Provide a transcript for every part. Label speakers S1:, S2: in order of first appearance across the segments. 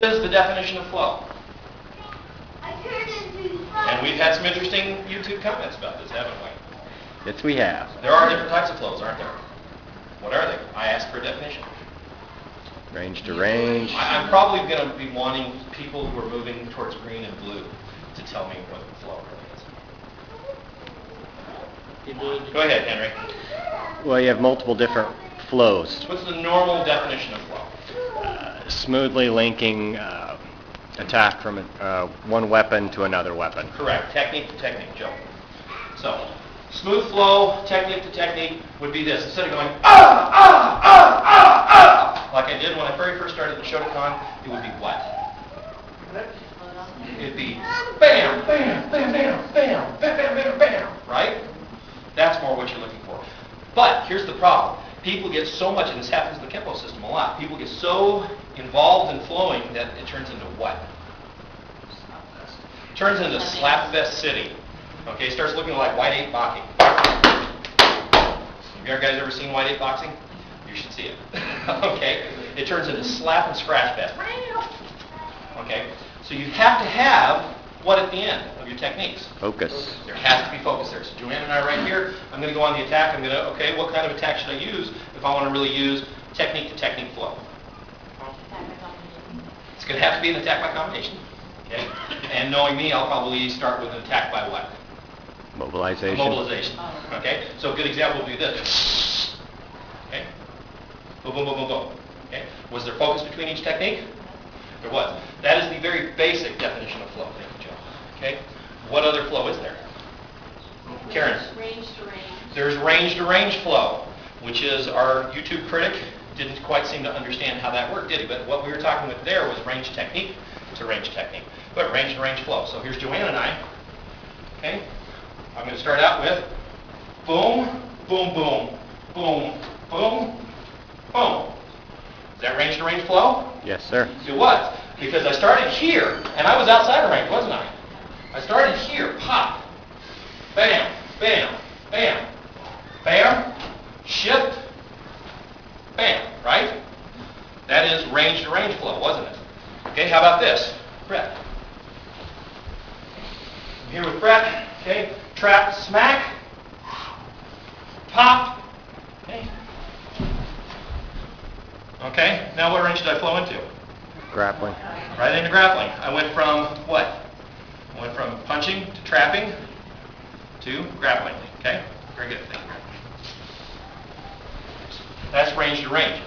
S1: Is the definition of flow. And we've had some interesting YouTube comments about this, haven't we?
S2: Yes, we have.
S1: There are different types of flows, aren't there? What are they? I asked for a definition.
S2: Range to range.
S1: I'm probably going to be wanting people who are moving towards green and blue to tell me what the flow really is. Go ahead, Henry.
S2: Well, you have multiple different flows.
S1: What's the normal definition of flow?
S2: Smoothly linking attack from one weapon to another weapon.
S1: Correct. Technique to technique, Joe. So, smooth flow, technique to technique would be this. Instead of going, like I did when I very first started the Shotokan, it would be what? It'd be bam, bam, bam, bam, bam, bam, bam, bam, bam, right? That's more what you're looking for. But here's the problem. People get so much, and this happens in the Kenpo system a lot, people get so involved in flowing that it turns into what? It turns into Slapfest City. Okay, it starts looking like White 8 boxing. Have you guys ever seen White 8 boxing? You should see it. Okay, it turns into slap and scratch fest. Okay, so you have to have what at the end of your techniques?
S2: Focus.
S1: There has to be focus there. So Joanne and I right here, I'm going to go on the attack. I'm going to, okay, what kind of attack should I use if I want to really use technique to technique flow? It's going to have to be an attack by combination. Okay? And knowing me, I'll probably start with an attack by what?
S2: Mobilization.
S1: Mobilization. Okay? So a good example would be this. Okay? Boom, boom, boom, boom, boom. Okay? Was there focus between each technique? There was. That is the very basic definition of flow. Thank you, Joe. Okay? What other flow is there? Karen?
S3: Range to range.
S1: There's range to range flow, which is our YouTube critic didn't quite seem to understand how that worked, did he? But what we were talking with there was range technique to range technique. But range to range flow. So here's Joanne and I. Okay? I'm going to start out with boom, boom, boom, boom, boom, boom. Is that range to range flow?
S2: Yes, sir.
S1: It was. Because I started here, and I was outside of range, wasn't I? I started here, pop, bam, bam, bam, bam, shift, bam, right? That is range to range flow, wasn't it? Okay, how about this? Brett. I'm here with Brett, okay? Trap, smack, pop, okay? Okay, now what range did I flow into?
S2: Grappling.
S1: Right into grappling. I went from what? I went from punching to trapping to grappling. Okay? Very good. Thank you. That's range to range.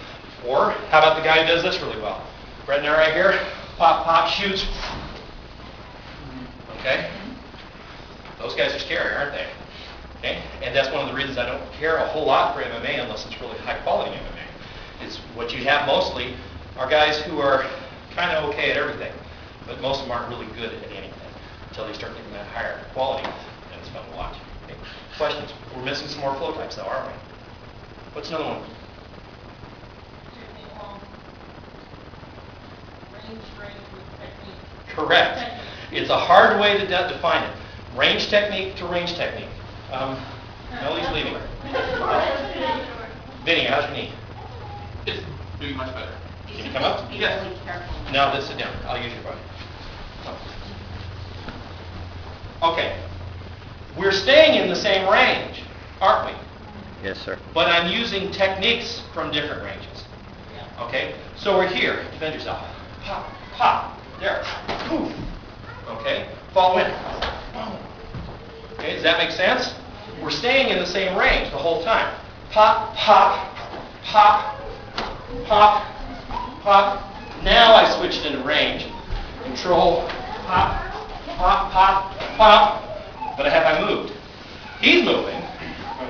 S1: Or how about the guy who does this really well? Brett and I right here. Pop, pop, shoots. Okay? Those guys are scary, aren't they? Okay? And that's one of the reasons I don't care a whole lot for MMA unless it's really high quality MMA. It's what you have mostly are guys who are kind of okay at everything, but most of them aren't really good at anything until they start getting that higher quality, and it's fun to watch. Okay. Questions? We're missing some more flow types though, aren't we? What's another one?
S3: Range with technique.
S1: Correct. It's a hard way to define it. Range technique to range technique. Ellie's leaving. Vinny, how's your knee?
S4: It's doing much better.
S1: Can you come up?
S3: Be
S1: Yes.
S3: really careful.
S1: No, let's sit down. I'll use your body. Okay. We're staying in the same range, aren't we?
S2: Yes, sir.
S1: But I'm using techniques from different ranges. Okay? So we're here. Defend yourself. Pop, pop. There. Poof. Okay? Fall in. Boom. Okay, does that make sense? We're staying in the same range the whole time. Pop, pop, pop, pop, pop. Now I switched into range. Control, pop, pop, pop, pop. But have I moved? He's moving,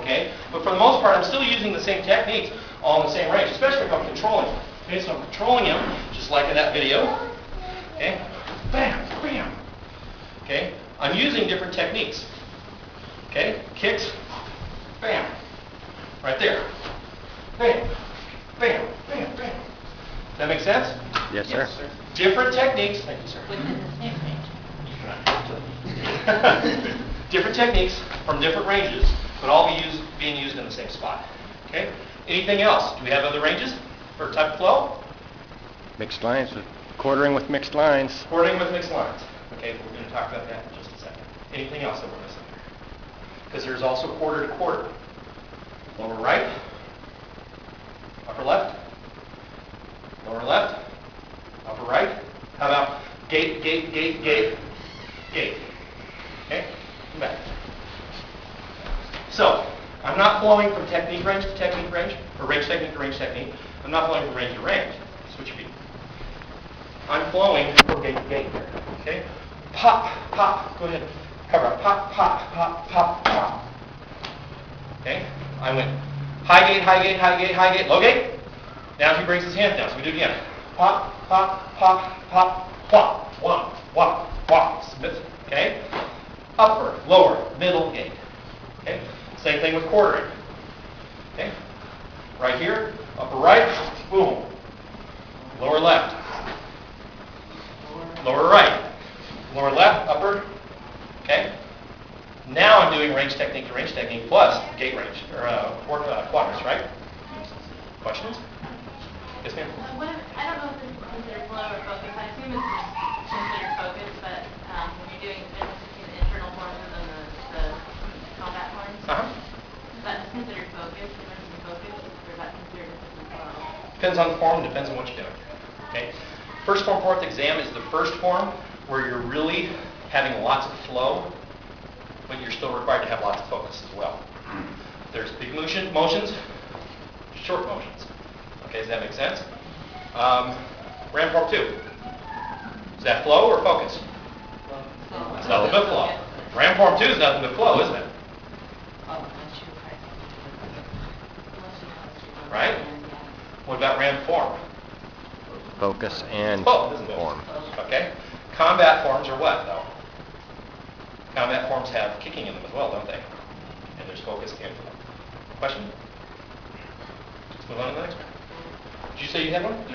S1: okay? But for the most part, I'm still using the same techniques all in the same range, especially if I'm controlling him. Okay, so I'm controlling him, just like in that video. Okay? Bam, bam. Okay? I'm using different techniques. Okay? Kicks, bam. Right there. Bam, bam, bam, bam. Does that make sense?
S2: Yes, sir.
S1: Different techniques. Thank you, sir.
S3: Within the same range.
S1: Different techniques from different ranges, but all being used in the same spot. Okay? Anything else? Do we have other ranges for type of flow?
S2: Mixed lines with Quartering with mixed lines.
S1: Quartering with mixed lines. Okay, we're going to talk about that in just a second. Anything else that we're missing? Because there's also quarter to quarter. Lower right, upper left, lower left, upper right. How about gate, gate, gate, gate, gate? Okay, come back. So, I'm not flowing from technique range to technique range, or range technique to range technique. I'm not flowing from range to range. Switch your feet. I'm flowing from gate to gate here. Okay? Pop, pop. Go ahead. Cover up. Pop, pop, pop, pop, pop. Okay? I went high gate, high gate, high gate, high gate, low gate. Now he brings his hands down. So we do it again. Pop, pop, pop, pop, whop, whop, whop, whop. Submit. Okay? Upper, lower, middle gate. Okay? Same thing with quartering. Okay? Right here, upper right, boom. Lower left. Lower right. Lower left, upper. Okay? Now I'm doing range technique to range technique plus gate range, or quadrants, right? Questions? Yes, ma'am?
S3: I don't know if this is considered flow or focus. I assume it's considered focus, but when you're doing the difference between the internal forms and then the combat forms, is that considered focus, difference in focus, or is that considered difference in flow?
S1: Depends on the form, depends on what you're doing. Okay? First form, fourth exam is the first form where you're really having lots of flow, but you're still required to have lots of focus as well. There's big motions, short motions. Okay, does that make sense? Ram form 2. Is that flow or focus? It's nothing but flow. Ram form 2 is nothing but flow, isn't it? Right? What about ram form?
S2: Focus and
S1: Both, isn't it?
S2: form.
S1: Okay. Combat forms are what, though? Combat forms have kicking in them as well, don't they? And there's focus and flow. Question? Let's move on to the next one. Did you say you had one?